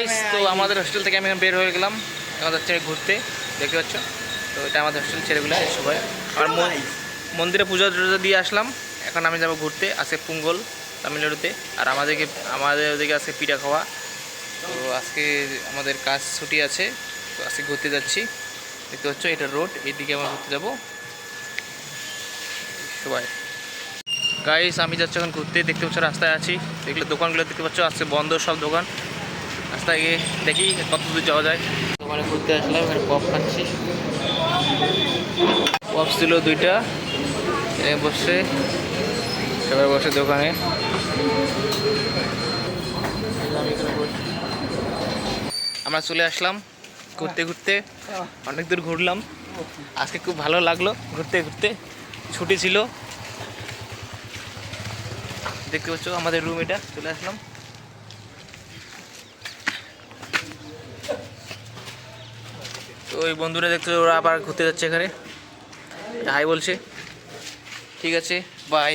Guys, তো আমাদের hostel থেকে আমি বের হয়ে গেলাম। আমাদের ছেড়ে ঘুরতে, দেখতে পাচ্ছ। তো এটা আমাদের হোস্টেল ছেলেগুলো সবাই। আর মন্দিরে পূজা টুজা দিয়ে আসলাম। এখন আমি যাবো ঘুরতে। আজকে পোঙ্গল তামিলনাড়ুতে। আর আমাদের ওদিকে আজকে পিঠা খাওয়া। তো আজকে আমাদের কাজ ছুটি আছে, তো আজকে ঘুরতে যাচ্ছি। দেখতে পাচ্ছ এটা রোড, এইদিকে আমরা ঘুরতে যাবো সবাই। গাইস, আমি যাচ্ছি এখন ঘুরতে। দেখতে পাচ্ছ রাস্তায় আছি, দেখলে দোকানগুলো দেখতে পাচ্ছ আজকে বন্ধ সব দোকান। রাস্তায় গিয়ে দেখি কত দূর যাওয়া যায়। দোকানে ঘুরতে আসলাম, এখানে পপ খাচ্ছি। পপ ছিল 2টা, বসে সবাই বসে দোকানে। আমরা চলে আসলাম ঘুরতে ঘুরতে, অনেক দূর ঘুরলাম। আজকে খুব ভালো লাগলো ঘুরতে ঘুরতে, ছুটি ছিল। দেখতে পাচ্ছ আমাদের রুম, এটা চলে আসলাম। তো ওই বন্ধুরা দেখতে ওরা আবার ঘুরতে যাচ্ছে, এখানে হাই বলছে। ঠিক আছে, বাই।